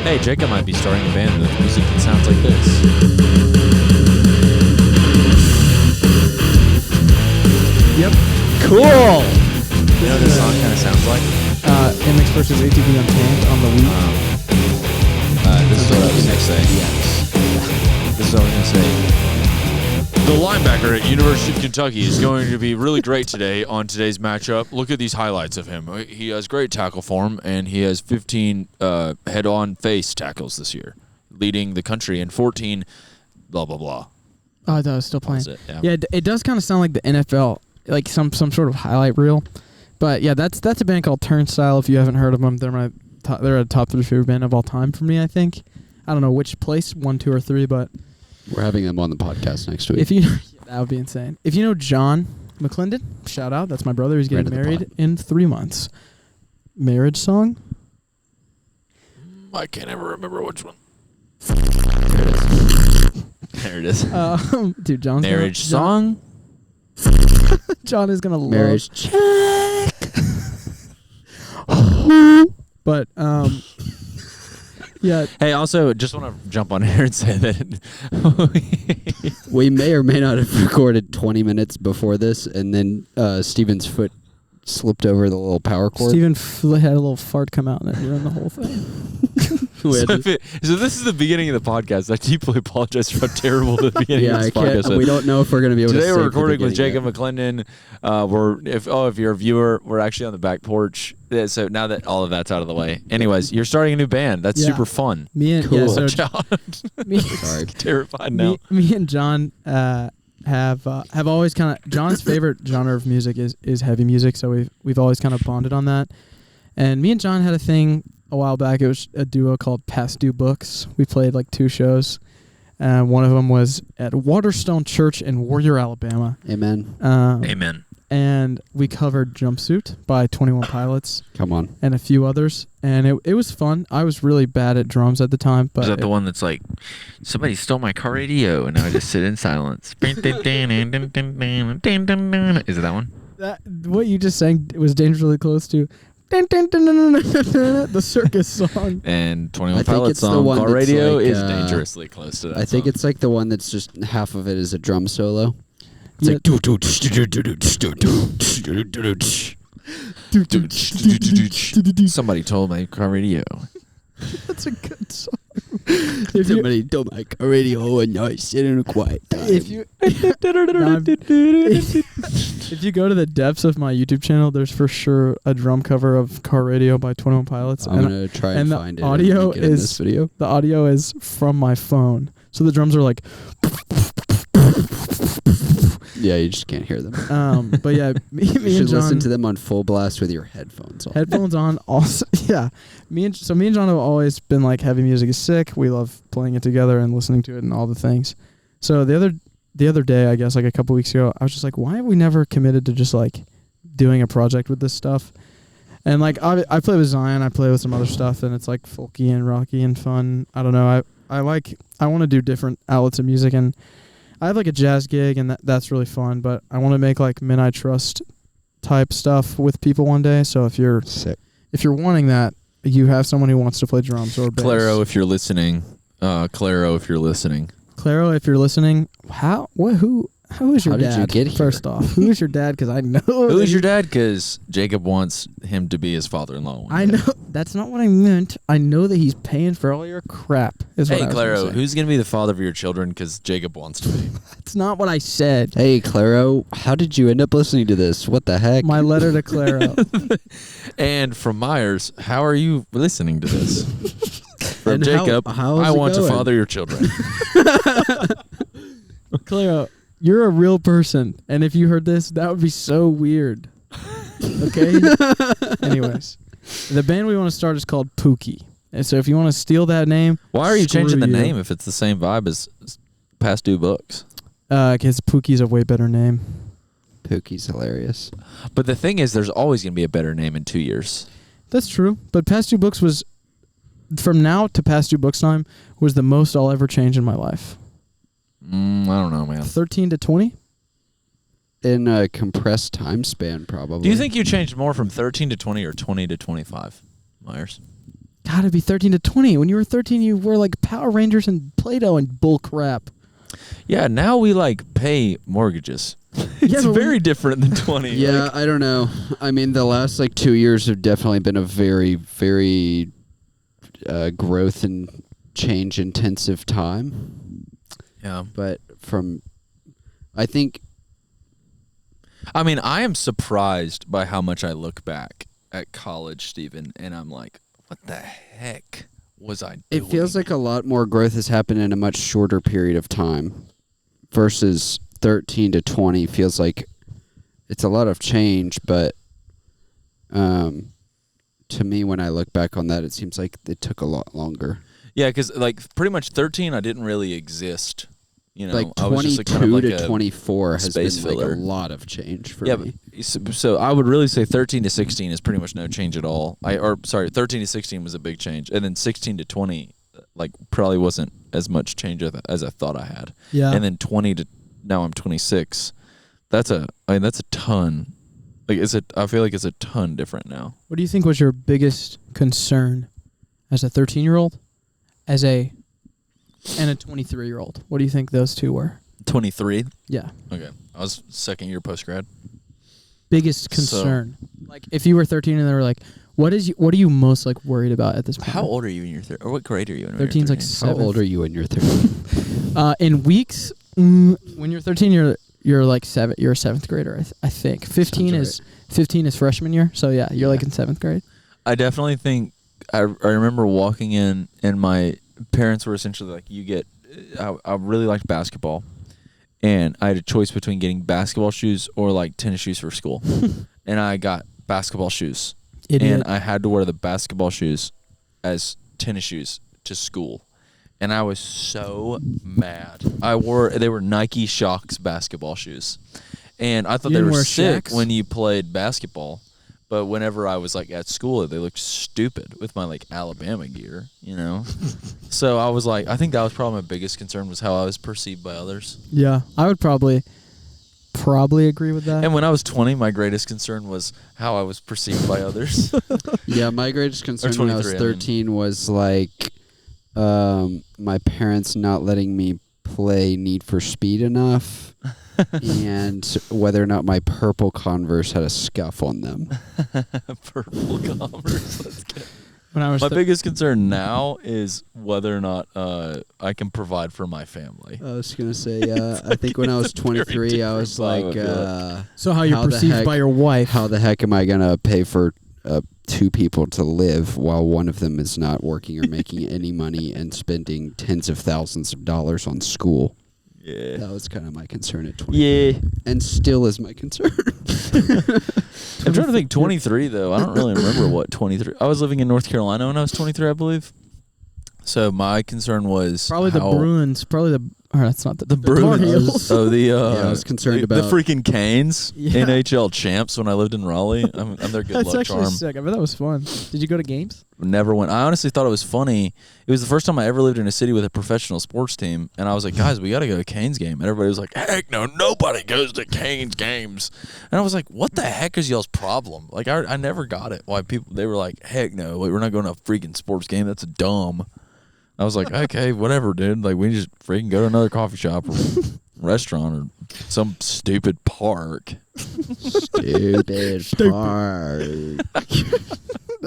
Hey, Jacob might be starting a band with music that sounds like this. Yep. Cool. You know what this song kind of sounds like? MX versus ATV Untamed on the Wii. This is what I was going to say. Yes. This is what I was going to say. The linebacker at University of Kentucky is going to be really great today on today's matchup. Look at these highlights of him. He has great tackle form, and he has 15 head-on face tackles this year, leading the country in 14 blah, blah, blah. Oh, I thought I was still playing. Yeah, it does kind of sound like the NFL, like some sort of highlight reel. But, yeah, that's a band called Turnstile. If you haven't heard of them, they're a top 3 favorite band of all time for me, I think. I don't know which place, 1, 2, or 3, but... We're having them on the podcast next week. If you, that would be insane. If you know John Mclendon, shout out. That's my brother. He's getting married in 3 months. Marriage song? I can't ever remember which one. There it is. Dude, John's marriage song? John is going to love. Marriage check. But, yeah. Hey, also, just want to jump on here and say that we may or may not have recorded 20 minutes before this, and then Steven's foot slipped over the little power cord. Steven had a little fart come out and it ruined the whole thing. So this is the beginning of the podcast. I deeply apologize for how terrible the beginning of this podcast is. We don't know if we're going to be able Today to we're recording with Jacob Mclendon. If you're a viewer, we're actually on the back porch. So now that all of that's out of the way. Anyways, you're starting a new band. That's super fun. Me and cool. John. Sorry. Terrified now. Me and John have always kind of John's favorite genre of music is heavy music, so we've always kind of bonded on that. And me and John had a thing a while back. It was a duo called Past Due Books. We played like 2 shows. One of them was at Waterstone Church in Warrior, Alabama. Amen. Amen. And we covered Jumpsuit by 21 Pilots. Come on. And a few others. And it was fun. I was really bad at drums at the time. But is that the one that's like, somebody stole my car radio and now I just sit in silence? Is it that one? What you just sang was dangerously close to the circus song. And 21 Pilots song, car radio, like, is dangerously close to that I think song. it's like the one that's just half of it is a drum solo. It's like somebody told my car radio. That's a good song. Somebody told my car radio and I sit in a quiet time. If you go to the depths of my YouTube channel, there's for sure a drum cover of Car Radio by 21 Pilots. I'm gonna try and find it. Audio in this video. The audio is from my phone, so the drums are like. Yeah, you just can't hear them. But yeah, me you and should John listen to them on full blast with your headphones on. Headphones on. Also, yeah. Me and John have always been like, heavy music is sick. We love playing it together and listening to it and all the things. So the other day, I guess like a couple weeks ago, I was just like, why have we never committed to just like doing a project with this stuff? And like I play with Zion, I play with some other stuff, and it's like folky and rocky and fun. I don't know. I want to do different outlets of music, and I have like a jazz gig, and that's really fun, but I want to make like Men I Trust type stuff with people one day. So if you're wanting that, you have someone who wants to play drums or bass. Claro, if you're listening. Claro, if you're listening. Who is your dad? How did you get here? First off, who is your dad? Because I know. Who is your dad? Because Jacob wants him to be his father-in-law. I know. That's not what I meant. I know that he's paying for all your crap. Hey, Claro, who's going to be the father of your children? Because Jacob wants to be. That's not what I said. Hey, Claro, how did you end up listening to this? What the heck? My letter to Claro. And from Myers, how are you listening to this? From and Jacob, I want to father your children. Claro, you're a real person, and if you heard this, that would be so weird. Okay? Anyways, the band we want to start is called Pookie. And so if you want to steal that name... Why are you changing the name if it's the same vibe as Past Due Books? Because Pookie's a way better name. Pookie's hilarious. But the thing is, there's always going to be a better name in 2 years. That's true. But Past Due Books was... From now to Past Due Books time was the most I'll ever change in my life. I don't know, man. 13 to 20? In a compressed time span, probably. Do you think you changed more from 13 to 20 or 20 to 25, Myers? gotta be 13 to 20. When you were 13, you were like Power Rangers and Play-Doh and bull crap. Yeah, now we like pay mortgages. It's but very different than 20. Yeah, like, I don't know. I mean, the last like 2 years have definitely been a very, very growth and change intensive time. yeah. But I think. I mean, I am surprised by how much I look back at college, Stephen, and I'm like, what the heck was I doing? It feels like a lot more growth has happened in a much shorter period of time versus 13 to 20 feels like it's a lot of change, but to me, when I look back on that, it seems like it took a lot longer. Yeah, because like pretty much 13, I didn't really exist. You know, Like I was 22 just kind of like to a 24 has been space like filler. a lot of change for yeah, me. so I would really say 13 to 16 is pretty much no change at all. 13 to 16 was a big change, and then 16 to 20, like probably wasn't as much change as I thought I had. Yeah. And then 20 to now I'm 26. That's a ton. Like I feel like it's a ton different now. What do you think was your biggest concern as a 13-year-old, and a 23-year-old? What do you think those two were? 23. Yeah. Okay, I was second year post grad. Biggest concern. Like if you were 13 and they were like, what are you most like worried about at this point? How old are you in your or what grade are you in? 13's like How 7. old are you when you're 13? In weeks, when you're 13, you're like 7. You're a 7th grader, I think. 15 is freshman year. So yeah, you're like in 7th grade. I definitely think I remember walking in and my parents were essentially like, I really liked basketball, and I had a choice between getting basketball shoes or like tennis shoes for school, and I got basketball shoes. Idiot. And I had to wear the basketball shoes as tennis shoes to school. And I was so mad. They were Nike Shox basketball shoes. And I thought You they didn't were wear sick Shaqs? when you played basketball. But whenever I was like at school, they looked stupid with my like Alabama gear, you know? So I was like, I think that was probably my biggest concern was how I was perceived by others. Yeah, I would probably agree with that. And when I was 20, my greatest concern was how I was perceived by others. Yeah, my greatest concern when I was 23, I mean. 13 was like my parents not letting me play Need for Speed enough and whether or not my purple Converse had a scuff on them. Purple Converse. Let's get. when I was My biggest concern now is whether or not I can provide for my family. I was going to say, I think when I was 23, I was like, so how you're how the perceived heck- by your wife. how the heck am I going to pay for 2 people to live while one of them is not working or making any money and spending tens of thousands of dollars on school? Yeah. That was kind of my concern at 20. Yeah. And still is my concern. I'm trying to think 23, though. I don't really remember what 23. I was living in North Carolina when I was 23, I believe. So my concern was Probably the how- Bruins. Probably the. Or that's not the The Tar Bruins. Heels. Oh, Yeah, I was concerned the about- freaking Canes, Yeah. NHL champs when I lived in Raleigh. I'm their good That's luck actually charm. sick. I bet that was fun. Did you go to games? Never went. I honestly thought it was funny. It was the first time I ever lived in a city with a professional sports team, and I was like, guys, we got to go to a Canes game. And everybody was like, heck no, nobody goes to Canes games. And I was like, what the heck is y'all's problem? Like, I never got it. Why they were like, heck no, we're not going to a freaking sports game. That's dumb. I was like, okay, whatever, dude. Like, we just freaking go to another coffee shop or restaurant or some stupid park. Stupid park.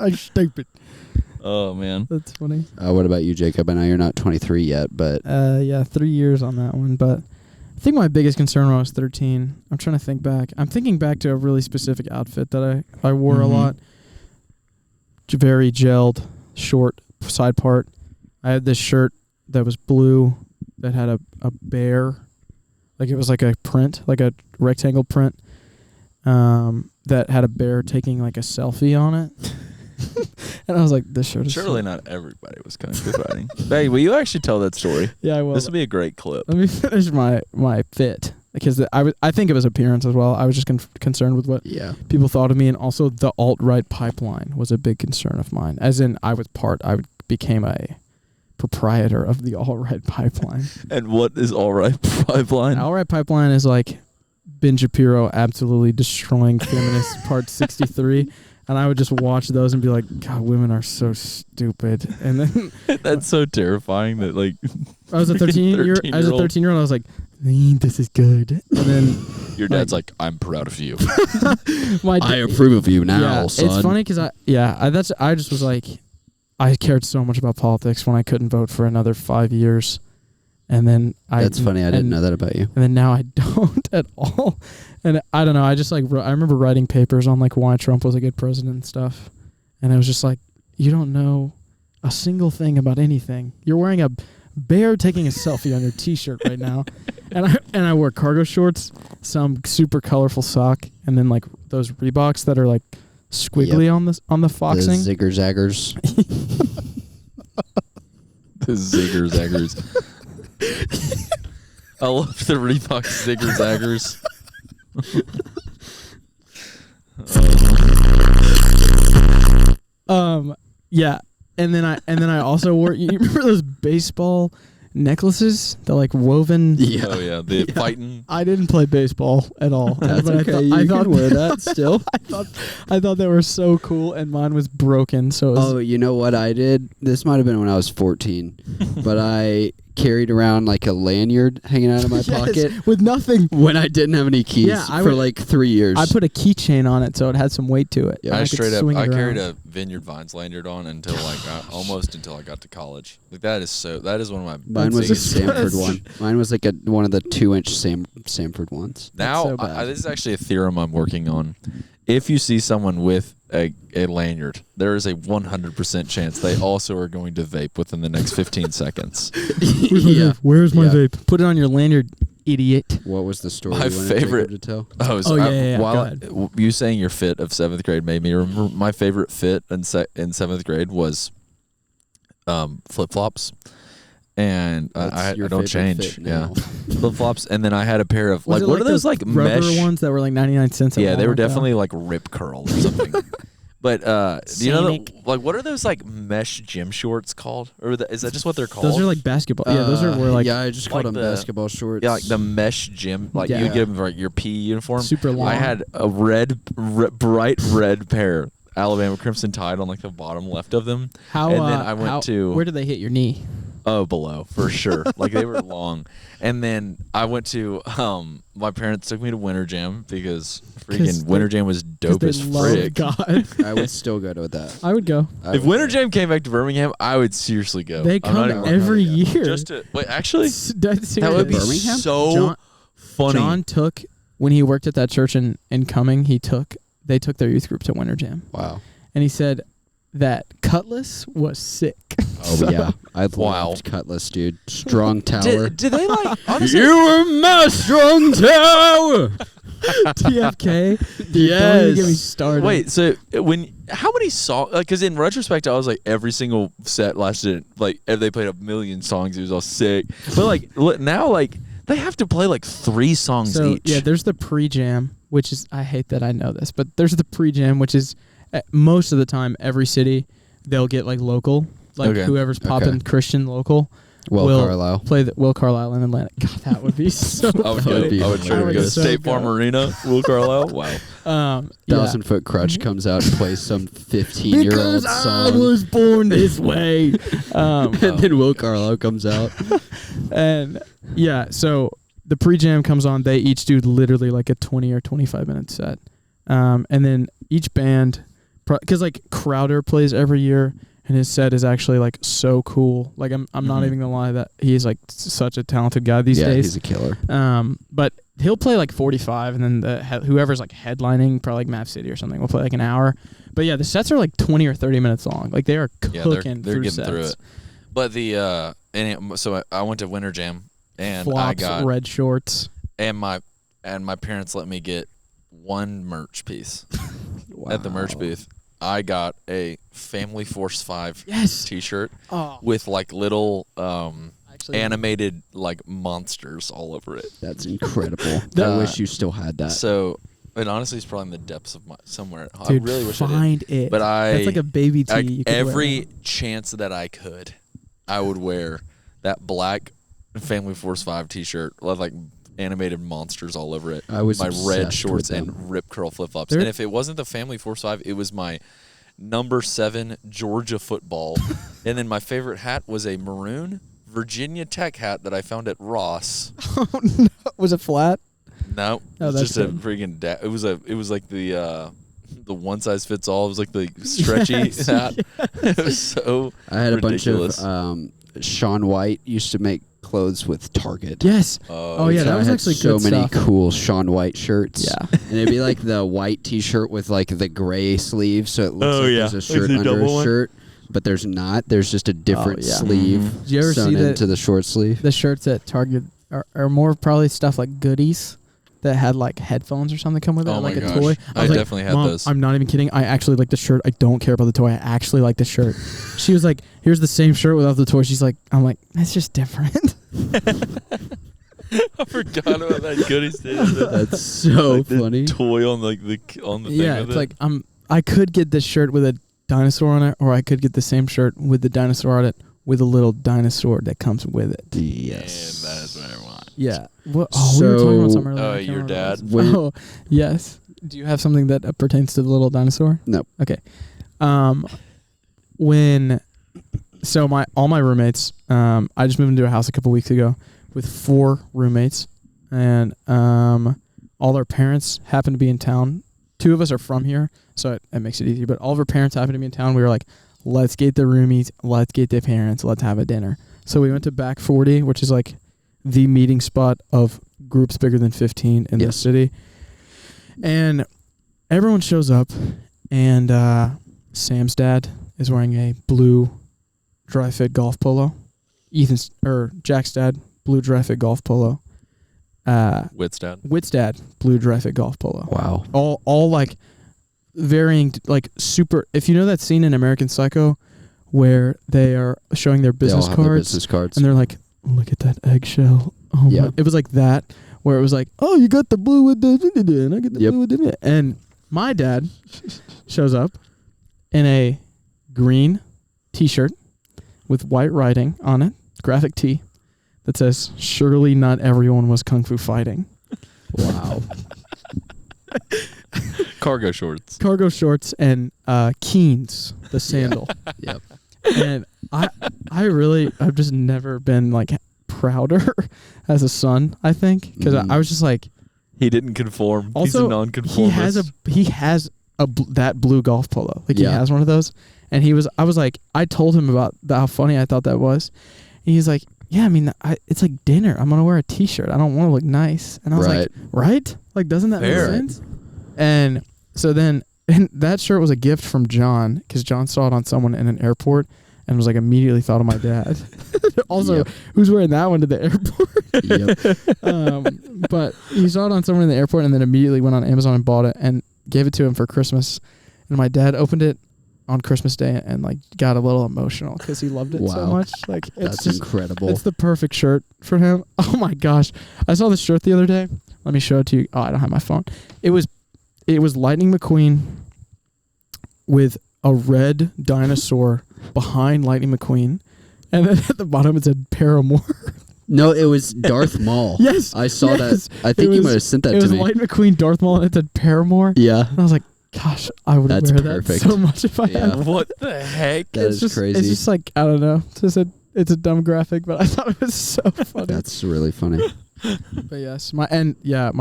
I'm stupid. Oh, man. That's funny. What about you, Jacob? I know you're not 23 yet, but Yeah, 3 years on that one. But I think my biggest concern when I was 13, I'm trying to think back. I'm thinking back to a really specific outfit that I wore a lot. Very gelled, short side part. I had this shirt that was blue that had a bear. Like it was like a print, like a rectangle print that had a bear taking like a selfie on it. And I was like, this shirt is Surely not everybody was kind of good riding. Hey, will you actually tell that story? Yeah, I will. This will be a great clip. Let me finish my fit because I think it was appearance as well. I was just concerned with what yeah. people thought of me, and also the alt-right pipeline was a big concern of mine. As in, I became a proprietor of the alt-right pipeline. And what is all right pipeline? Alt-right pipeline is like Ben Shapiro absolutely destroying feminist part 63. And and I would just watch those and be like, God, women are so stupid. And then That's so terrifying that like I was a 13-year-old. I was like, this is good. And then your dad's like, I'm proud of you. I approve of you now, yeah, son. it's funny because I just was like, I cared so much about politics when I couldn't vote for another 5 years. And then That's funny. I didn't know that about you. And then now I don't at all. And I don't know. I just like I remember writing papers on like why Trump was a good president and stuff. And I was just like, you don't know a single thing about anything. You're wearing a bear taking a selfie on your T-shirt right now. And I wear cargo shorts, some super colorful sock, and then like those Reeboks that are like squiggly on the foxing. The zigger zaggers. The zigger zaggers. I love the Reebok zigger zaggers. Yeah, and then I also wore. You remember those baseball necklaces? The like woven. Yeah. Oh yeah, the fighting. I didn't play baseball at all. That's but okay. I You thought can wear that still. I thought they were so cool, and mine was broken. So it was, Oh, you know what I did? This might have been when I was 14, but I carried around like a lanyard hanging out of my yes, pocket with nothing. when I didn't have any keys for like 3 years. I put a keychain on it so it had some weight to it. Yeah. I could straight up, swing I it carried around. a Vineyard Vines lanyard on until like almost until I got to college. Like that is one of my. Mine was a biggest Samford regrets. one. Mine was like one of the 2-inch Samford ones. Now, so bad. this is actually a theorem I'm working on. If you see someone with a lanyard, there is a 100% chance they also are going to vape within the next 15 seconds. Yeah. Where's my Yeah. vape? Put it on your lanyard, idiot. What was the story My you wanted favorite- Jacob to tell? Oh, so Oh, yeah. Go ahead. you saying your fit of 7th grade made me remember my favorite fit in 7th grade was flip flops. And That's I your don't favorite change. fit now. Yeah. Flip flops. And then I had a pair of Was like, it what are those like rubber mesh ones that were like 99 cents? At Yeah, they were Walmart, though? definitely like rip curl or something. But do you know like what are those like mesh gym shorts called? Or is that just what they're called? Those are like basketball. Yeah, those are were like yeah, I just called like them the- basketball shorts. yeah, like the mesh gym. Like Yeah. you get them for like your PE uniform. super long. I had a bright red pair, Alabama Crimson Tide on like the bottom left of them. how and then I went to where did they hit your knee? Oh, below for sure. Like they were long. And then I went to my parents took me to Winter Jam because freaking Winter Jam was dope they as love frick. God. I would still go to that. I would go. If Winter Jam came back to Birmingham, I would seriously go. They I'm come not even- every year. Just to wait, actually, That that would be Birmingham? so John- funny. John took when he worked at that church in Cumming. They took their youth group to Winter Jam, Wow. and he said that Cutlass was sick. Oh yeah, I Wow. loved Cutlass, dude. Strong tower. Did they like honestly? You are my strong tower. TFK. Dude, don't Yes. even get me started. Wait, so how many songs? Because in retrospect, I was like every single set lasted like if they played a million songs, it was all sick. But like now, like they have to play like 3 songs So each. yeah, there's the pre-jam, which is I hate that I know this, but there's the pre-jam, which is most of the time every city they'll get like local, like Okay. whoever's popping Christian local. Will will Carlisle. play the Will Carlisle in Atlanta. God, that would be so I would funny. go. I would I try to would go to so State go. Farm Arena. Will Carlisle. Wow. Yeah. 1,000-foot crutch comes out and plays some 15-year-old Because I song. was born this way. And then Will Carlisle comes out. And yeah, so the pre-jam comes on. They each do literally like a 20 or 25 minute set. And then each band, because like Crowder plays every year, and his set is actually like so cool. Like I'm not even gonna lie that he's like such a talented guy these days. He's a killer. But he'll play like 45, and then whoever's like headlining, probably like Map City or something, will play like an hour. But yeah, the sets are like 20 or 30 minutes long. Like they are Yeah, cooking they're through getting sets. through it. But so I went to Winter Jam and Flops, I got red shorts. and my parents let me get one merch piece at the merch booth. I got a Family Force 5 Yes. t-shirt Oh, with like little actually, animated like monsters all over it. That's incredible. That- I wish you still had that. So, and honestly, it's probably in the depths of somewhere. dude, I really wish I did. find it. But that's like a baby tee. you could wear every now. chance that I could, I would wear that black Family Force 5 t-shirt, with like animated monsters all over it. I was my red obsessed shorts with and them. rip curl flip flops. There- And if it wasn't the Family Force 5, it was my number 7 Georgia football. And then my favorite hat was a maroon Virginia Tech hat that I found at Ross. Oh no, was it flat? No, Oh, it was that's just a good. freaking. It was like the one size fits all. It was like the stretchy Yes, hat. It was so. I had ridiculous. a bunch of Sean White used to make clothes with Target. Yes. Oh, yeah, So that I was had actually so good many stuff. cool Sean White shirts. Yeah. And it'd be like the white T-shirt with like the gray sleeves, so it looks Oh, like yeah. there's a Like shirt the under double a one? shirt, but there's not. There's just a different yeah. sleeve Mhm. Did you ever sewn see into the short sleeve. the shirts at Target are more probably stuff like goodies that had like headphones or something come with it, Oh like my a gosh. toy. I was like, definitely had Mom, those. I'm not even kidding. I actually like the shirt. I don't care about the toy. I actually like the shirt. She was like, "Here's the same shirt without the toy." She's like, "I'm like, that's just different." I forgot about that goodies. That's so Like the funny. toy on like the thing Yeah, with it's it. like I could get this shirt with a dinosaur on it, or I could get the same shirt with the dinosaur on it with a little dinosaur that comes with it. Yes. And that is what I want. Yeah. What? Oh, we were talking about So- something earlier. Oh, I can't your remember what it dad? was. When- Oh, yes. Do you have something that pertains to the little dinosaur? No. Okay. All my roommates, I just moved into a house a couple weeks ago with 4 roommates, and all our parents happen to be in town. 2 of us are from here, so it makes it easy. But all of our parents happen to be in town. We were like, let's get the roomies, let's get the parents, let's have a dinner. So we went to Back 40, which is like the meeting spot of groups bigger than 15 in the Yes. city. And everyone shows up, and Sam's dad is wearing a blue dry fit golf polo. Jack's dad, blue dry fit golf polo. Wit's dad. Whit's dad, blue dry fit golf polo. Wow. All like varying, like super. If you know that scene in American Psycho where they are showing their business They all have their cards, business cards. and they're like, "Look at that eggshell." Oh Yeah. my! It was like that, where it was like, "Oh, you got the blue with the and I get the Yep. blue with the." And my dad shows up in a green T-shirt with white writing on it, graphic tee, that says, "Surely not everyone was kung fu fighting." Wow. Cargo shorts. Cargo shorts and Keens, the sandal. Yep. And I've just never been like prouder as a son, I think, because I was just like, He didn't conform. He's a also nonconformist. he has that blue golf polo, like Yeah. he has one of those, and I was like, I told him about how funny I thought that was, and he's like, yeah, I mean, it's like dinner, I'm gonna wear a T-shirt, I don't want to look nice, and I was like, right, like doesn't that Fair. make sense? And so then, and that shirt was a gift from John, because John saw it on someone in an airport and was like immediately thought of my dad. Also, Yep. who's wearing that one to the airport? Yep. But he saw it on someone in the airport and then immediately went on Amazon and bought it and gave it to him for Christmas. And my dad opened it on Christmas Day and like got a little emotional because he loved it so Wow. much. Like it's That's just incredible. it's the perfect shirt for him. Oh my gosh. I saw this shirt the other day. Let me show it to you. Oh, I don't have my phone. It was Lightning McQueen with a red dinosaur behind Lightning McQueen. And then at the bottom it said Paramore. No, it was Darth Maul. Yes. I saw yes. that. I think It you was- might have sent that It to was me. Lightning McQueen, Darth Maul, and it said Paramore. Yeah. And I was like, gosh, I would That's wear perfect. that so much if I Yeah. had. What the heck? That It's is just, crazy. It's just like, I don't know. It's a dumb graphic, but I thought it was so funny. That's really funny. But yes, my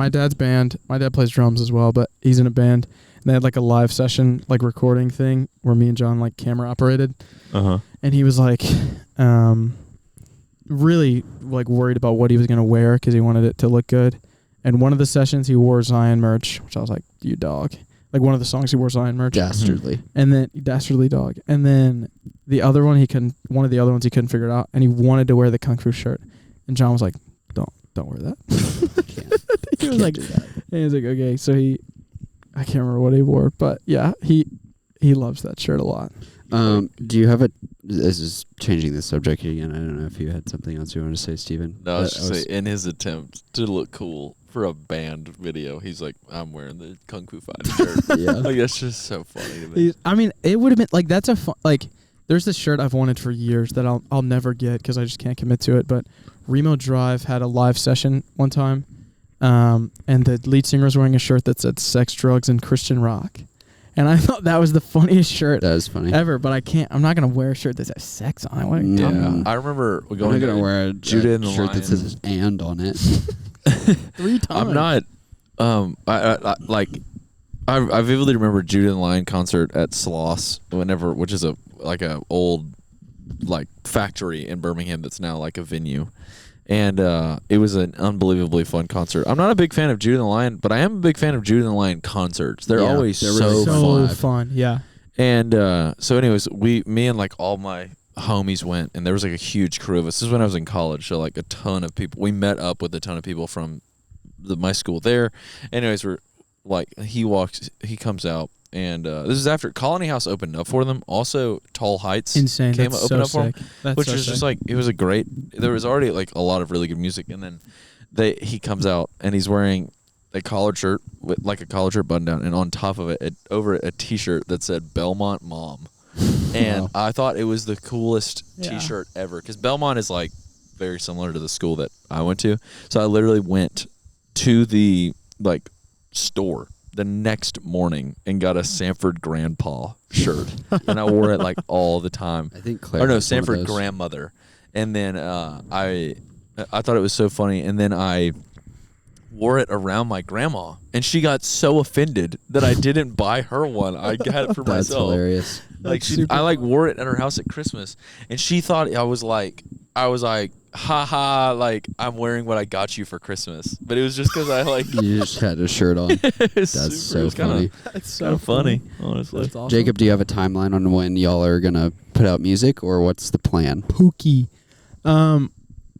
dad's band. My dad plays drums as well, but he's in a band. And they had like a live session, like recording thing where me and John like camera operated. Uh-huh. And he was like, really like worried about what he was gonna wear because he wanted it to look good. And one of the sessions he wore Zion merch, which I was like, you dog. Like one of the songs he wore Zion merch. Dastardly. And then Dastardly Dog. And then the other one one of the other ones he couldn't figure it out, and he wanted to wear the Kung Fu shirt. And John was like, Don't wear that. He was Can't like, do that. and he was like, okay. So I can't remember what he wore, but yeah, he loves that shirt a lot. Do you have this is changing the subject again. I don't know if you had something else you want to say, Steven. No, I was just say, in his attempt to look cool for a band video, he's like, I'm wearing the Kung Fu Fighting shirt. Yeah. Like, that's just so funny to me. I mean, it would have been like, that's like, there's this shirt I've wanted for years that I'll never get because I just can't commit to it. But Remo Drive had a live session one time, and the lead singer was wearing a shirt that said "Sex, Drugs, and Christian Rock," and I thought that was the funniest shirt That is funny. ever. But I'm not gonna wear a shirt that says "sex" on it. What are you talking about? I remember I'm going not gonna to wear a Judah and the shirt Lion. that says "and" on it. 3 times. I'm not. I vividly remember Judah and the Lion concert at Sloss which is a old factory in Birmingham that's now like a venue, and it was an unbelievably fun concert. I'm not a big fan of Judah and the Lion, but I am a big fan of Judah and the Lion concerts. They're always they're so really so fun. fun. Yeah. And so, anyways, me and like all my homies went, and there was like a huge crew of us. This is when I was in college, so like a ton of people. We met up with a ton of people from my school there. Anyways, we're like, he comes out, and this is after Colony House opened up for them. Also, Tall Heights Insane. came That's open so up for sick. them, That's which so was just sick. like, it was a great. There was already like a lot of really good music, and then he comes out and he's wearing a collared shirt with like a collared shirt button down, and on top of it, over a T-shirt that said Belmont Mom. And Wow. I thought it was the coolest Yeah. T-shirt ever, because Belmont is like very similar to the school that I went to. So I literally went to the like store the next morning and got a Sanford Grandpa shirt, and I wore it like all the time. I think Claire. Or no, has one of Sanford those. Grandmother. And then I thought it was so funny, and then I wore it around my grandma, and she got so offended that I didn't buy her one. I got it for That's myself. hilarious. Like That's super I like wore it at her house at Christmas, and she thought I was like, haha, like I'm wearing what I got you for Christmas. But it was just because I like. You just had a shirt on. That's so funny. That's So funny, honestly. That's awesome. Jacob, do you have a timeline on when y'all are gonna put out music, or what's the plan? Pookie.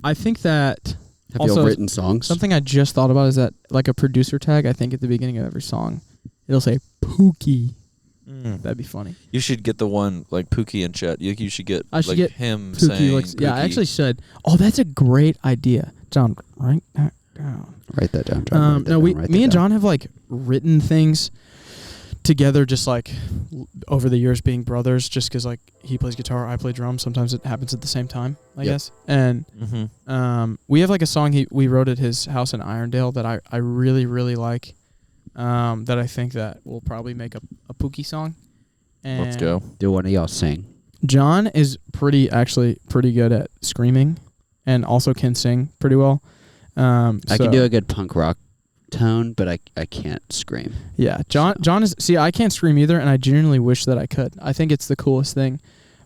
I think that Have also y'all written songs? something I just thought about is that like a producer tag. I think at the beginning of every song, it'll say Pookie. That'd be funny. You should get the one like Pookie and Chet. You should get I should like get him Pookie saying looks. Yeah, I Pookie. actually should. Oh, that's a great idea, John. Write that down. Write that down, John. Write that No, down, write me that and down. John have like written things together, just like over the years, being brothers. Just because like he plays guitar, I play drums. Sometimes it happens at the same time, I Yep. guess. And we have like a song we wrote at his house in Irondale that I really really like. That I think that will probably make a Pookie song. And Let's go. Do one of y'all sing? John is pretty good at screaming, and also can sing pretty well. I so- can do a good punk rock tone, but I can't scream. Yeah, John is. See, I can't scream either, and I genuinely wish that I could. I think it's the coolest thing,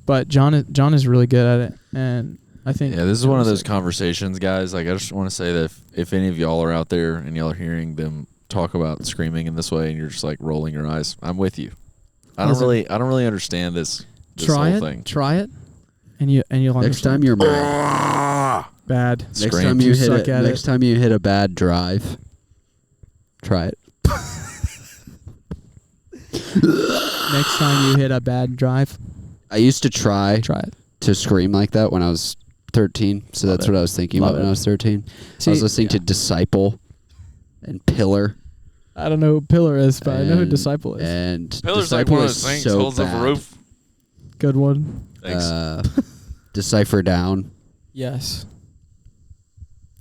but John is really good at it, and I think. Yeah, this is one of those sick. conversations, guys. Like, I just want to say that if any of y'all are out there and y'all are hearing them talk about screaming in this way, and you're just like rolling your eyes, I'm with you. I don't really understand this Try whole it. thing. Try it, and you'll Next understand. time you're mad. bad. Next Scream. time you hit suck it. at Next time you hit a bad drive. Try it. Next time you hit a bad drive, I used to try try it. to scream like that when I was 13, so Love that's it. what I was thinking Love about when it. I was 13. See, I was listening to yeah. Disciple and Pillar. I don't know who Pillar is, but I know who and- Disciple is. And Pillar's like Disciple one of is those things so holds up a bad. roof. Good one. Thanks. Decipher Down, Yes.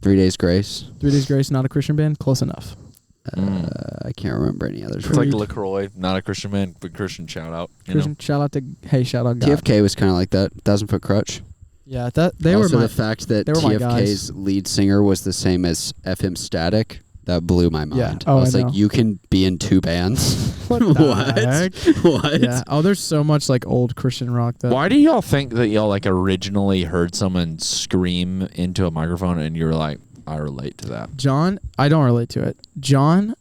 3 Days Grace. 3 Days Grace, not a Christian band. Close enough. I can't remember any others. It's like Creed. LaCroix, not a Christian man, but Christian shout out. You Christian, shout out God. TFK was kind of like that. 1,000 Foot Crutch. Yeah, they also, were my. the fact that they were my TFK's guys. lead singer was the same as FM Static, that blew my mind. Yeah. I Oh, was I like, know. you can be in two bands. What the heck? What? Yeah. Oh, there's so much like old Christian rock that. Why do y'all think that y'all like originally heard someone scream into a microphone and you were like, I relate to that? John, I don't relate to it. John,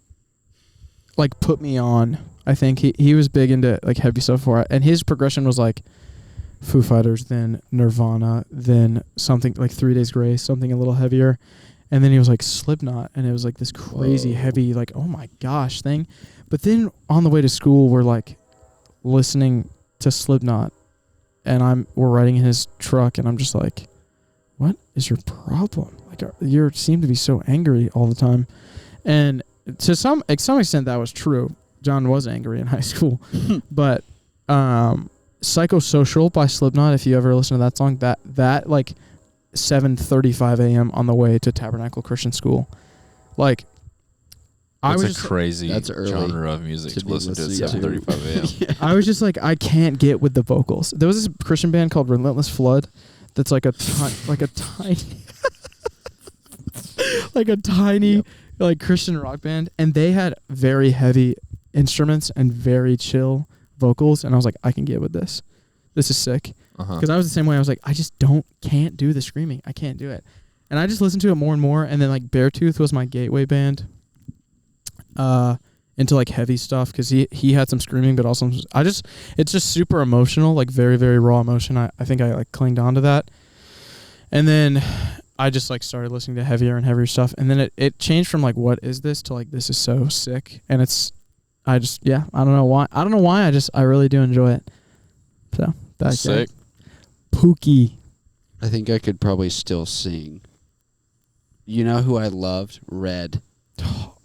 like, put me on. I think he was big into like heavy stuff before, and his progression was like Foo Fighters, then Nirvana, then something like 3 Days Grace, something a little heavier, and then he was like Slipknot, and it was like this crazy heavy, like, oh my gosh thing. But then on the way to school, we're like listening to Slipknot, and we're riding in his truck, and I'm just like, what is your problem? Like, you seem to be so angry all the time. And to some extent that was true. John was angry in high school. But Psychosocial by Slipknot, if you ever listen to that song, that like 7:35 a.m. on the way to Tabernacle Christian School, like That's was a just, crazy That's early genre of music to be listen to at listening 7:35 a.m. I was just like, I can't get with the vocals. There was this Christian band called Relentless Flood that's like a tiny like a tiny like Christian rock band, and they had very heavy instruments and very chill vocals, and I was like, I can get with this. This is sick. Because I was the same way. I was like, I just can't do the screaming. I can't do it. And I just listened to it more and more, and then like Beartooth was my gateway band into like heavy stuff, because he had some screaming, but also it's just super emotional, like very, very raw emotion. I think I like clinged on to that. And then I just like started listening to heavier and heavier stuff, and then it changed from like, what is this, to like, this is so sick. And I don't know why. I really do enjoy it. So that's sick. Pookie. I think I could probably still sing. You know who I loved? Red.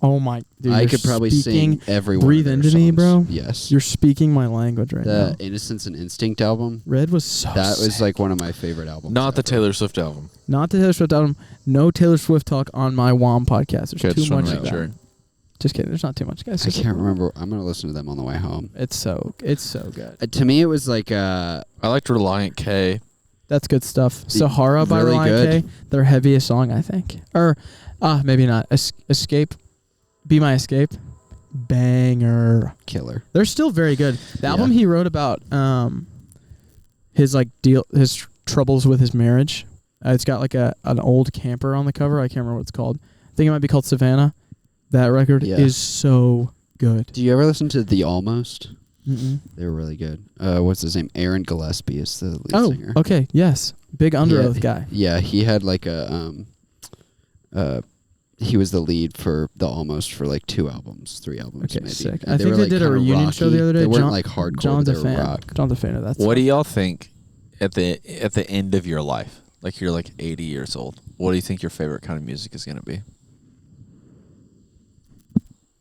Oh my dude, I could probably sing every one Breathe of their Into Me, songs. bro. Yes. You're speaking my language right now. The Innocence and Instinct album. Red was so That sick. was like one of my favorite albums. Not the ever. Taylor Swift album. Not the Taylor Swift album. No Taylor Swift talk on my WOM podcast. There's Okay, too just wanna much make of that. sure. Just kidding. There's not too much, guys. I can't remember. I'm gonna listen to them on the way home. It's so good. To me, it was like I liked Reliant K. That's good stuff. Sahara by really Reliant good. K. Their heaviest song, I think. Or, maybe not. Escape. Be My Escape. Banger. killer. They're still very good. The Yeah. album he wrote about his troubles with his marriage. It's got like an old camper on the cover. I can't remember what it's called. I think it might be called Savannah. That record is so good. Do you ever listen to The Almost? Mm-mm. They were really good. What's his name? Aaron Gillespie is the lead singer. Okay, yes. Big Under Oath guy. Yeah, he had like he was the lead for The Almost for like 3 albums Okay, maybe. sick. And I think were, they like, did a kinda reunion show the other day. They weren't like hardcore, John's they a were fan. rock. John's a fan of that What stuff. do y'all think at the end of your life? Like you're like 80 years old. What do you think your favorite kind of music is going to be?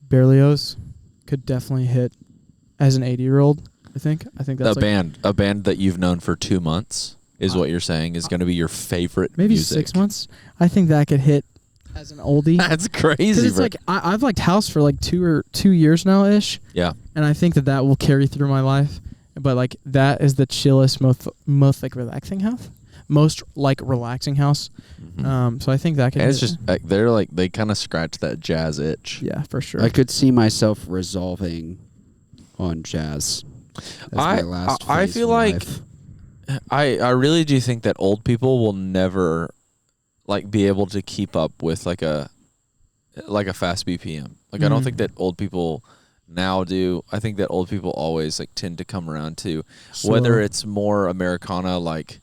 Berlioz could definitely hit as an 80-year-old, I think. I think that's A band that you've known for 2 months is what you're saying is going to be your favorite maybe music. 6 months. I think that could hit as an oldie. That's crazy. Because it's bro. like I've liked House for like 2 years now ish, yeah. and I think that will carry through my life. But like that is the chillest, most like relaxing house, most like relaxing house. Mhm. So I think that could. And it's hit. just like they kind of scratch that jazz itch. Yeah, for sure. I could see myself resolving on jazz. As my last I phase feel in like life. I really do think that old people will never like be able to keep up with like a fast BPM. Like I don't think that old people now do. I think that old people always like tend to come around to whether Slow. it's more Americana like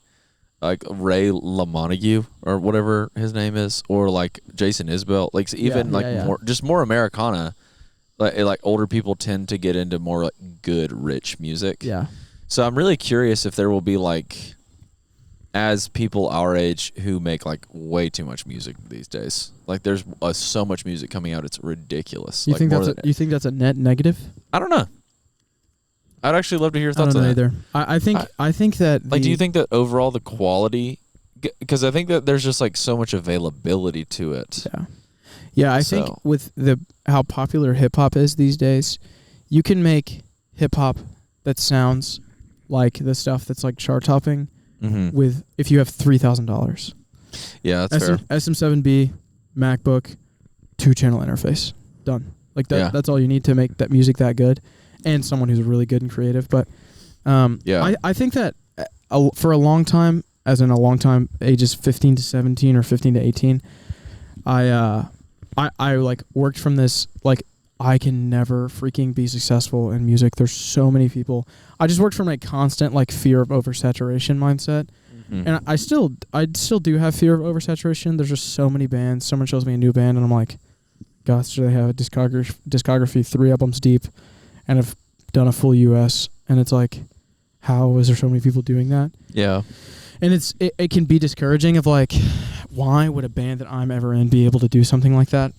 Ray LaMontague or whatever his name is, or like Jason Isbell, like even more Americana. Like older people tend to get into more like good rich music. Yeah. So I'm really curious if there will be like, as people our age who make like way too much music these days. Like there's so much music coming out, it's ridiculous. You like think that's a net negative? I don't know. I'd actually love to hear your I don't thoughts know on that. either. I think that Like, do you think that overall the quality? Because I think that there's just like so much availability to it. Yeah, I think with how popular hip hop is these days, you can make hip hop that sounds like the stuff that's like chart topping with if you have $3,000. Yeah, that's fair. SM7B, MacBook, 2-channel interface, done. Like that. Yeah. That's all you need to make that music that good, and someone who's really good and creative. But I think that for a long time, ages 15 to 17 or 15 to 18, I like worked from this like I can never freaking be successful in music. There's so many people. I just worked from a constant like fear of oversaturation mindset. And I still do have fear of oversaturation. There's just so many bands. Someone shows me a new band and I'm like, gosh, they have a discography 3 albums deep and have done a full US, and it's like, how is there so many people doing that? Yeah. And it can be discouraging of like, why would a band that I'm ever in be able to do something like that?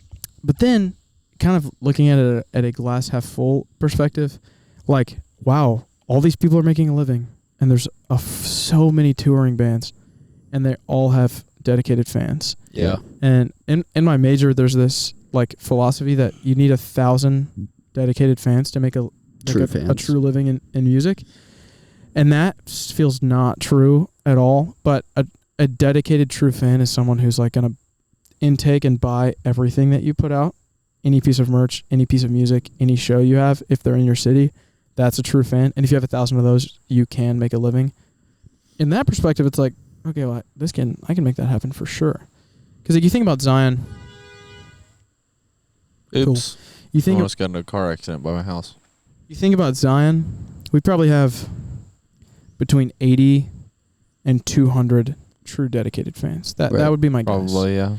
But then kind of looking at it at a glass half full perspective, like, wow, all these people are making a living, and there's so many touring bands, and they all have dedicated fans. Yeah. And in my major, there's this like philosophy that you need 1,000 dedicated fans to make a true living in music, and that feels not true at all. But a dedicated true fan is someone who's like gonna intake and buy everything that you put out, any piece of merch, any piece of music, any show you have. If they're in your city, that's a true fan. And if you have 1,000 of those, you can make a living. In that perspective, it's like, okay, well, I can make that happen for sure. Because like you think about Zion. Oops. Cool. You I think almost got in a car accident by my house. You think about Zion, we probably have between 80 and 200 true dedicated fans. That would be my guess. Probably, yeah.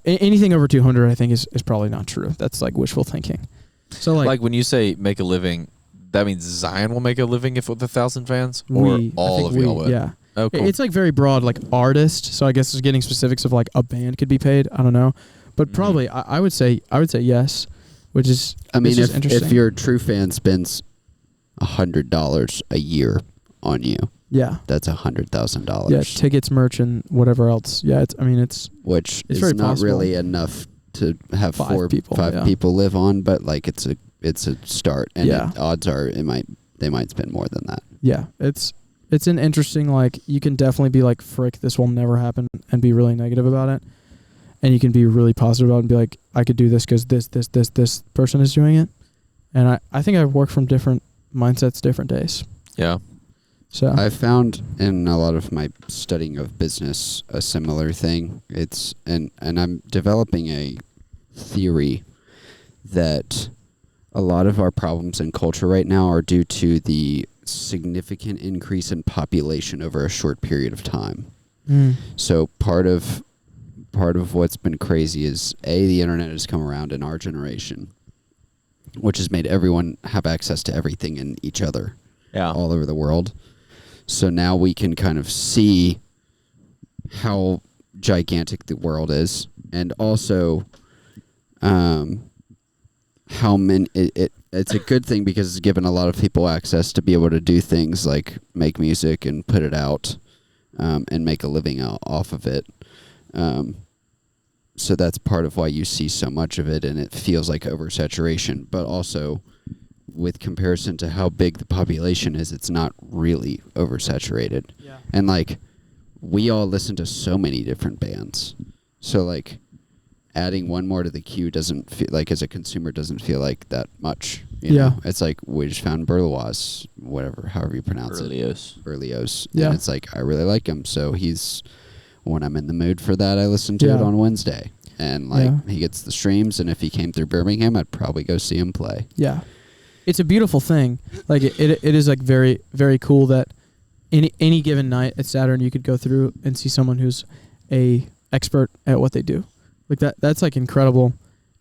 Anything over 200, I think, is probably not true. That's like wishful thinking. So like when you say make a living, that means Zion will make a living if with 1,000 fans, or all of y'all would. Yeah. Oh, cool. It's like very broad, like artist. So I guess it's getting specifics of like a band could be paid. I don't know, but probably I would say yes, which is if your true fan spends $100 a year on you, that's $100,000. Yeah, tickets, merch, and whatever else. Yeah, which is very not possible. really enough to have five people live on, but like it's a start, and odds are they might spend more than that. Yeah, it's an interesting, like, you can definitely be like, frick, this will never happen, and be really negative about it. And you can be really positive about it and be like, I could do this because this person is doing it. And I think I've worked from different mindsets, different days. Yeah. So I found in a lot of my studying of business a similar thing. And I'm developing a theory that a lot of our problems in culture right now are due to the significant increase in population over a short period of time. So part of what's been crazy is the internet has come around in our generation, which has made everyone have access to everything and each other all over the world. So now we can kind of see how gigantic the world is, and also how many it's a good thing because it's given a lot of people access to be able to do things like make music and put it out, and make a living off of it. So that's part of why you see so much of it, and it feels like oversaturation. But also, with comparison to how big the population is, it's not really oversaturated. Yeah. And like, we all listen to so many different bands. So like, adding one more to the queue doesn't feel like, as a consumer, doesn't feel like that much. You know? It's like, we just found Berlioz, however you pronounce it. Berlioz. Yeah. And it's like, I really like him. So when I'm in the mood for that, I listen to it on Wednesday. And like, he gets the streams, and if he came through Birmingham, I'd probably go see him play. Yeah. It's a beautiful thing. Like, it is like very, very cool that any given night at Saturn, you could go through and see someone who's a expert at what they do. Like that's like incredible.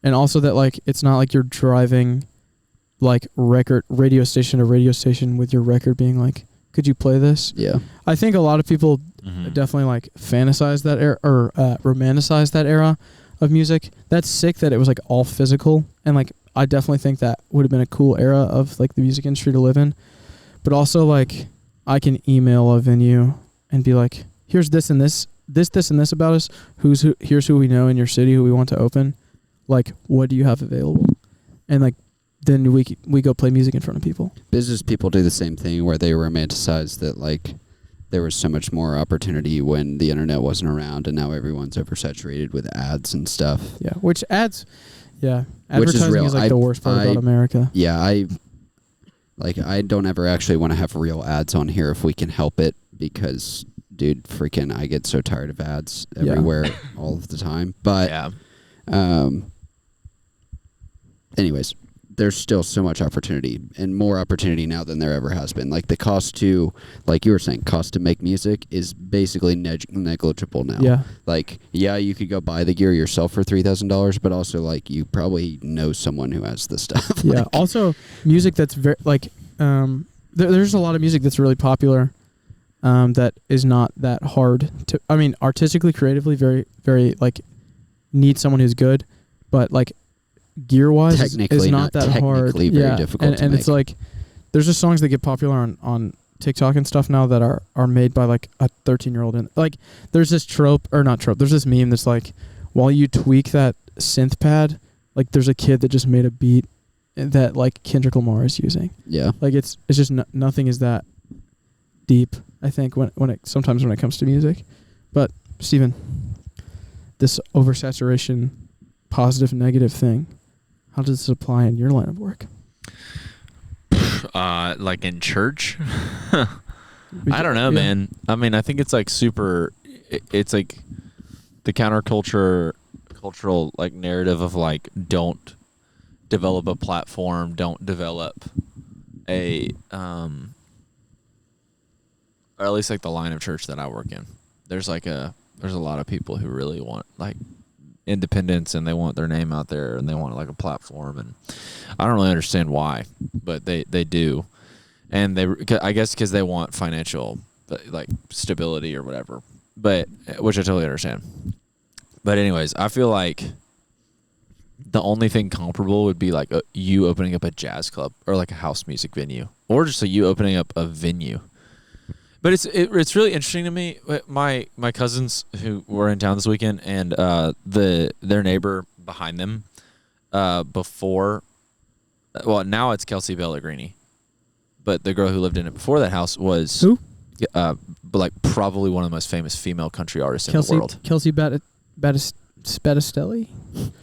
And also that like, it's not like you're driving like radio station to radio station with your record being like, could you play this? Yeah. I think a lot of people definitely like fantasize that era or romanticize that era of music. That's sick that it was like all physical, and like I definitely think that would have been a cool era of like the music industry to live in. But also like, I can email a venue and be like, here's this and this and this about us. Here's who we know in your city who we want to open. Like, what do you have available? And like, then we go play music in front of people. Business people do the same thing where they romanticize that like there was so much more opportunity when the internet wasn't around, and now everyone's oversaturated with ads and stuff. Yeah, advertising is like the worst part about America. Yeah, I don't ever actually want to have real ads on here if we can help it, because dude, freaking, I get so tired of ads everywhere all of the time. But anyways, there's still so much opportunity, and more opportunity now than there ever has been. Like the cost to, like you were saying, cost to make music is basically negligible now. Yeah. Like, you could go buy the gear yourself for $3,000, but also like you probably know someone who has the stuff. Yeah. Also, music that's very like, there's a lot of music that's really popular, that is not that hard to. I mean, artistically, creatively, very, very like, need someone who's good, but like, gear-wise is not that hard. Very difficult to and make. It's like, there's just songs that get popular on TikTok and stuff now that are made by like a 13-year-old. And like, there's this there's this meme that's like, while you tweak that synth pad like there's a kid that just made a beat that like Kendrick Lamar is using. Yeah. Like it's just nothing is that deep. I think when it comes to music, but Steven, this oversaturation, positive negative thing, how does this apply in your line of work? Like in church? I don't know, man. I mean, I think it's like super. It's like the cultural like narrative of like don't develop a platform, don't develop a or at least like the line of church that I work in. There's a lot of people who really want like independence and they want their name out there and they want like a platform, and I don't really understand why, but they do, and I guess because they want financial like stability or whatever, but which I totally understand. But anyways, I feel like the only thing comparable would be like you opening up a jazz club or like a house music venue, or just you opening up a venue. But it's really interesting to me. My cousins who were in town this weekend, and their neighbor behind them, before, well, now it's Kelsey Pellegrini, but the girl who lived in it before that house was who? Like probably one of the most famous female country artists in the world. Kelsey Battistelli?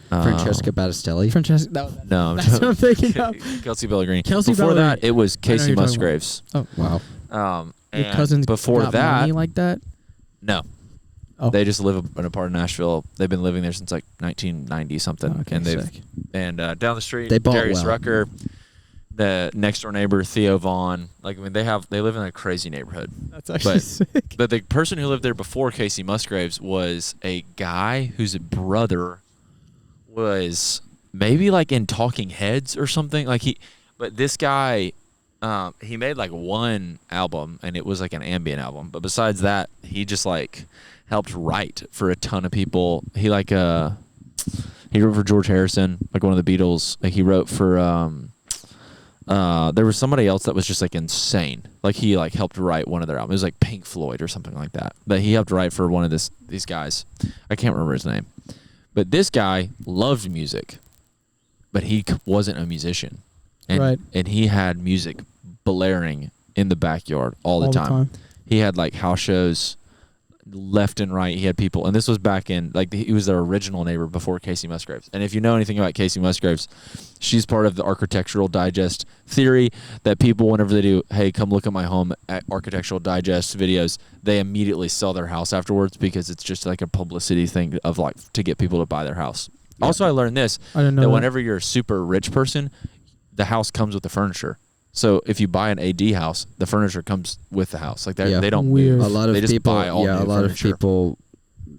Francesca Battistelli. Francesca. No, that's what I'm thinking of. Kelsey Pellegrini. Kelsey before Pellegrini. that, it was Casey Musgraves. Oh Wow. Your And cousins before got that, money like that? no. Oh. They just live in a part of Nashville. They've been living there since like 1990 something, Okay, and sick. down the street, They bought Darius well. Rucker, the next door neighbor Theo Vaughn. Like I mean, they live in a crazy neighborhood. That's actually sick. But the person who lived there before Casey Musgraves was a guy whose brother was maybe like in Talking Heads or something. But this guy. He made like one album and it was like an ambient album, but besides that he just like helped write for a ton of people. He wrote for George Harrison, like one of the Beatles. Like he wrote for there was somebody else that was just like insane. Like he like helped write one of their albums. It was like Pink Floyd or something like that, but he helped write for one of these guys. I can't remember his name, but this guy loved music, but he wasn't a musician. And he had music blaring in the backyard all the time. He had like house shows left and right. He had people, and this was back in like he was their original neighbor before Casey Musgraves. And if you know anything about Casey Musgraves, she's part of the Architectural Digest theory that people, whenever they do, hey, come look at my home at Architectural Digest videos, they immediately sell their house afterwards because it's just like a publicity thing of like to get people to buy their house. Yeah. Also, I learned this, that whenever you're a super rich person, the house comes with the furniture. So if you buy an AD house, the furniture comes with the house. Like they don't move. A lot of they just people, buy all new a lot furniture. of people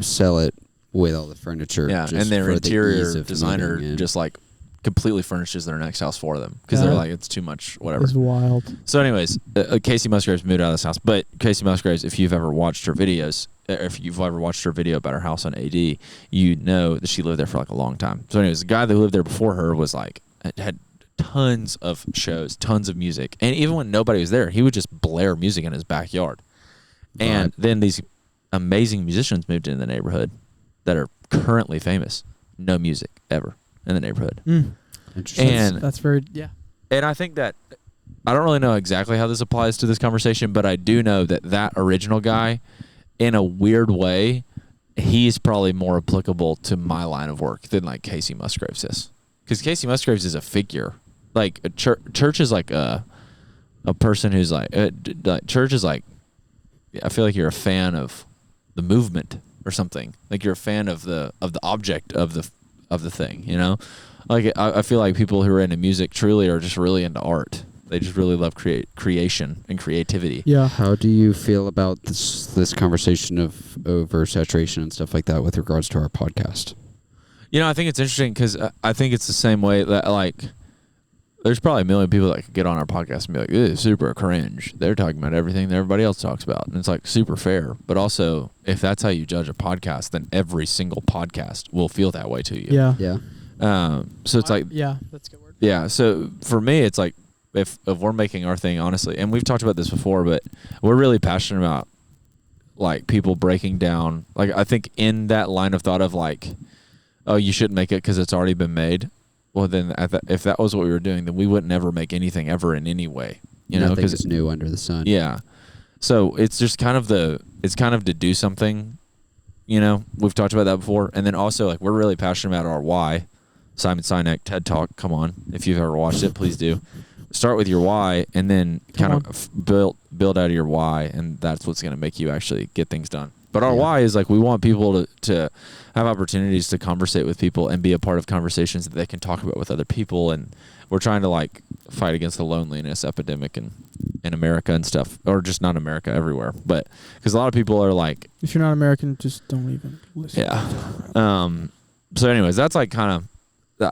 sell it with all the furniture. Yeah, just and their for interior the ease of designer moving in. just like completely furnishes their next house for them because they're like, it's too much, whatever. It's wild. So anyways, Casey Musgraves moved out of this house. But Casey Musgraves, if you've ever watched her videos, if you've ever watched her video about her house on AD, you know that she lived there for like a long time. So anyways, the guy that lived there before her was like, had tons of shows, tons of music. And even when nobody was there, he would just blare music in his backyard. And then these amazing musicians moved into the neighborhood that are currently famous. No music ever in the neighborhood. Interesting. And that's very, yeah. And I think that, I don't really know exactly how this applies to this conversation, but I do know that original guy, in a weird way, he's probably more applicable to my line of work than like Casey Musgraves is. Because Casey Musgraves is a figure. Like a church is like a person who's like church is like, I feel like you're a fan of the movement or something. Like you're a fan of the object of the thing, you know? Like I feel like people who are into music truly are just really into art. They just really love creation and creativity. Yeah. How do you feel about this conversation of oversaturation and stuff like that with regards to our podcast? You know, I think it's interesting because I think it's the same way that like there's probably a million people that could get on our podcast and be like, this is super cringe. They're talking about everything that everybody else talks about. And it's like super fair. But also, if that's how you judge a podcast, then every single podcast will feel that way to you. Yeah. Yeah. So it's like, yeah, that's a good word. yeah. So for me, it's like if we're making our thing, honestly, and we've talked about this before, but we're really passionate about like people breaking down. Like I think in that line of thought of like, oh, you shouldn't make it because it's already been made. well, then if that was what we were doing, then we wouldn't ever make anything ever in any way. You know, Nothing because is new under the sun. yeah. So it's just kind of to do something. You know, we've talked about that before, and then also like we're really passionate about our why. Simon Sinek TED Talk. Come on, if you've ever watched it, please do. Start with your why, and then kind of build out of your why, and that's what's going to make you actually get things done. But our why is like we want people to have opportunities to conversate with people and be a part of conversations that they can talk about with other people, and we're trying to like fight against the loneliness epidemic in America and stuff, or just not America, everywhere. But because a lot of people are like, if you're not American, just don't even listen. Yeah. So, anyways, that's like kind of.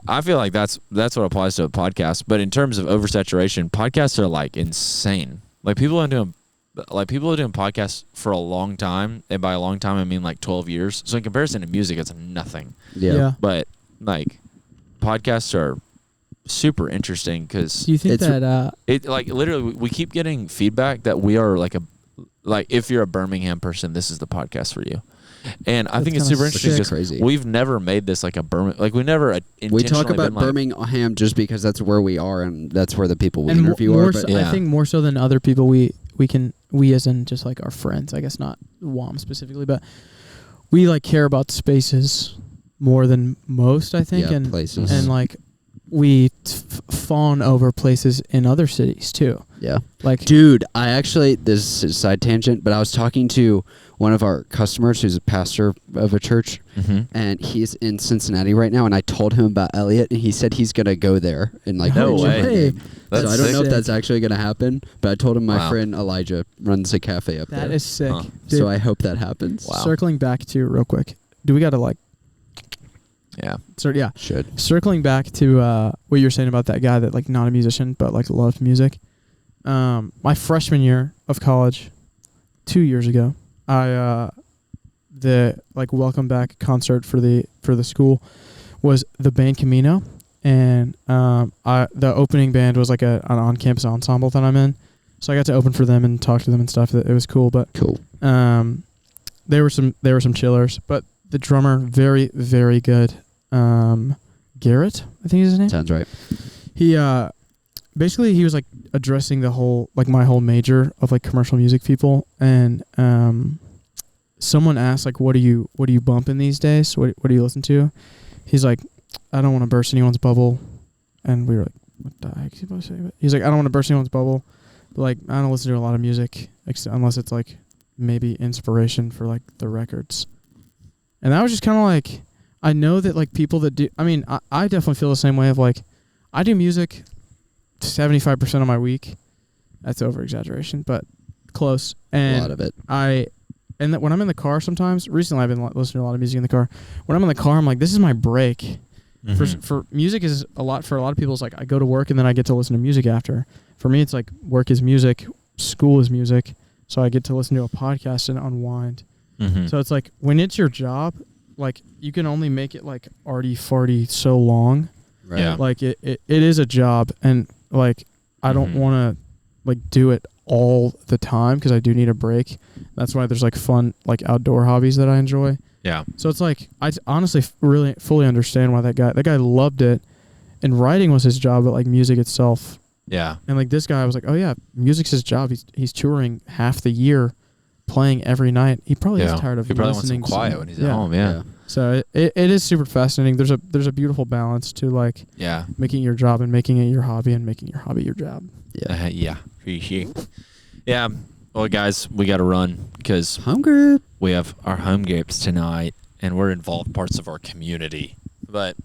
I feel like that's what applies to a podcast. But in terms of oversaturation, podcasts are like insane. Like people are doing podcasts for a long time, and by a long time I mean like 12 years. So in comparison to music, it's nothing. Yeah. But like podcasts are super interesting because do you think that it like literally we keep getting feedback that we are like if you're a Birmingham person, this is the podcast for you. And I think it's super interesting because we've never made this like a Birmingham. Like we never intentionally. We talk about Birmingham just because that's where we are and that's where the people we interview are. But I think more so than other people, we as in just like our friends. I guess not WOM specifically, but we like care about spaces more than most. I think and places and like we fawn over places in other cities too. Yeah. Like, dude, I actually, this is a side tangent, but I was talking to one of our customers who's a pastor of a church, and he's in Cincinnati right now, and I told him about Elliot, and he said he's going to go there in like no way. So I don't know if that's actually going to happen, but I told him my friend Elijah runs a cafe up there. That is sick. So I hope that happens. Wow. Circling back to real quick, do we got to like, should. Circling back to what you were saying about that guy that like not a musician but like loved music. My freshman year of college, 2 years ago, the like welcome back concert for the school was the band Camino, and the opening band was like an on-campus ensemble that I'm in, so I got to open for them and talk to them and stuff. It was cool, but there were some chillers, but the drummer very, very good. Garrett, I think is his name. Sounds right. He basically he was like addressing the whole like my whole major of like commercial music people, and someone asked like what do you bumping these days? What do you listen to? He's like, I don't want to burst anyone's bubble, and we were like, what the heck is he supposed to say? But he's like, I don't want to burst anyone's bubble, but like I don't listen to a lot of music unless it's like maybe inspiration for like the records, and that was just kind of like. I know that like people that do, I mean, I definitely feel the same way of like, I do music 75% of my week. That's over exaggeration, but close. And a lot of it. When I'm in the car sometimes, recently I've been listening to a lot of music in the car. When I'm in the car, I'm like, this is my break. For music is for a lot of people, it's like I go to work and then I get to listen to music after. For me, it's like work is music, school is music. So I get to listen to a podcast and unwind. So it's like when it's your job, like you can only make it like arty farty so long. Right. Yeah. Like it is a job, and like I don't want to like do it all the time because I do need a break. That's why there's like fun like outdoor hobbies that I enjoy. Yeah. So it's like I honestly really fully understand why that guy loved it, and writing was his job, but like music itself. Yeah. And like this guy was like, oh yeah, music's his job. He's touring half the year, playing every night. He probably is tired of he probably listening wants some quiet when he's at home. Yeah. So it is super fascinating. There's a beautiful balance to like making your job and making it your hobby and making your hobby your job. Yeah. Yeah. Well, guys, we got to run because home group. We have our home groups tonight, and we're involved parts of our community. But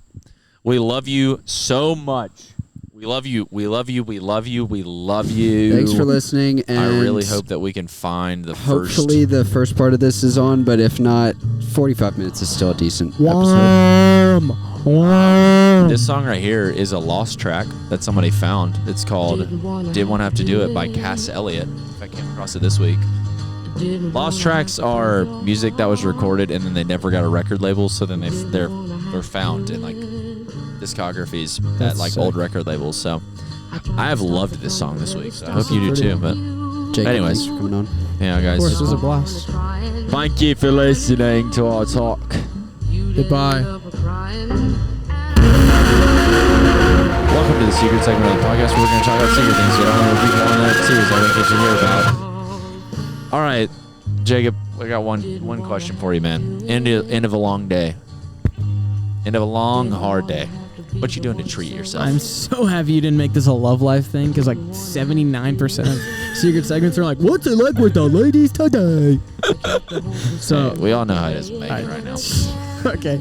we love you so much. We love you. We love you. We love you. We love you. Thanks for listening. And I really hope that we can find the first. Hopefully the first part of this is on, but if not, 45 minutes is still a decent episode. This song right here is a lost track that somebody found. It's called Didn't Want to Have to Do It by Cass Elliot. I came across it this week. Lost tracks are music that was recorded and then they never got a record label, so then they're found in like discographies at like old record labels. So I have loved this song this week, so I hope you do too. But Jake, anyways, thanks for coming on. Yeah, guys. Of course, it was a blast. Thank you for listening to our talk. Goodbye. to the secret segment of the podcast where we're going to talk about secret things. So I don't want to repeat one of that series I didn't get to hear about. All right, Jacob, I got one question for you, man. End of a long day. End of a long, hard day. What you doing to treat yourself? I'm so happy you didn't make this a love life thing because like 79% of secret segments are like, what's it like with the ladies today? So Hey, we all know how it is with Megan right now. okay.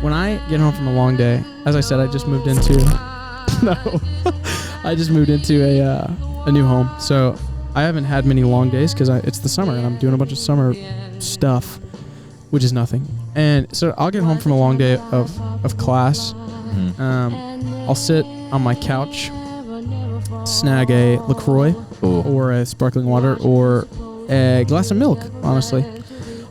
When I get home from a long day, as I said, I just moved into I just moved into a new home. So I haven't had many long days because it's the summer and I'm doing a bunch of summer stuff, which is nothing. And so I'll get home from a long day of class. I'll sit on my couch, snag a LaCroix or a sparkling water or a glass of milk, honestly.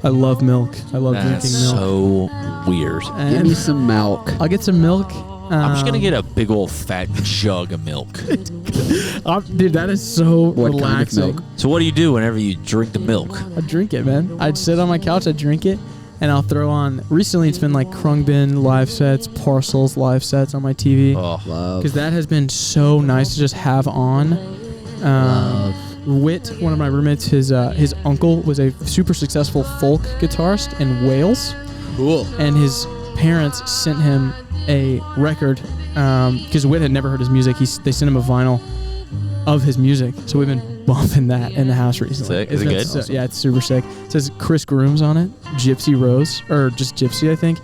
I love milk. I love drinking milk. So weird. And Give me some milk. I'll get some milk. I'm just going to get a big old fat jug of milk. Dude, that is so What kind of relaxing. milk? So what do you do whenever you drink the milk? I drink it, man. I'd sit on my couch, I'd drink it, and I'll throw on. Recently, it's been like Krungbin live sets, Parcels live sets on my TV. Oh, Love. Because that has been so nice to just have on. Whit, one of my roommates, his uncle was a super successful folk guitarist in Wales. Cool. And his parents sent him a record because Whit had never heard his music. They sent him a vinyl of his music, so we've been bumping that in the house recently. Sick. Is it good? Yeah, it's super sick. It says Chris Grooms on it. Gypsy Rose, or just Gypsy, I think,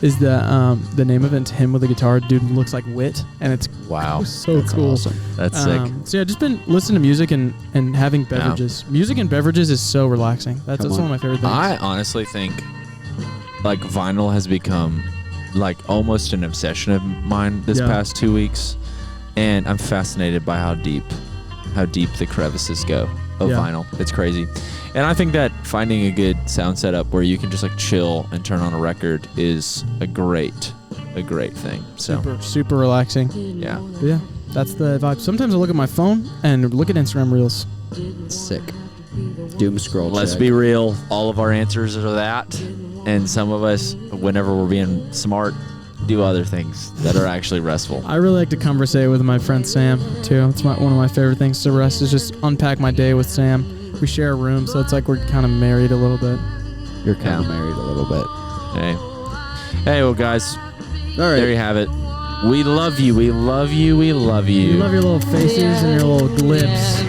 is the name of it. It's him with a guitar. Dude looks like Whit, and it's wow. so That's cool. awesome. That's sick. So yeah, just been listening to music and having beverages. Music and beverages is so relaxing. That's Come one of on. my favorite things. I honestly think like vinyl has become like almost an obsession of mine this Yeah. past 2 weeks, and I'm fascinated by how deep the crevices go of Yeah. vinyl. It's crazy. And I think that finding a good sound setup where you can just like chill and turn on a record is a great thing. So super relaxing. yeah. But yeah, that's the vibe. Sometimes I look at my phone and look at Instagram Reels. Sick. Doom scroll. Let's check. be real. All of our answers are that, and some of us, whenever we're being smart, do other things that are actually restful. I really like to conversate with my friend Sam too. It's one of my favorite things to rest is just unpack my day with Sam. We share a room, so it's like we're kind of married a little bit. You're kind of married a little bit. Hey, well, guys, All right. there you have it. We love you. We love you. We love you. We love your little faces and your little lips.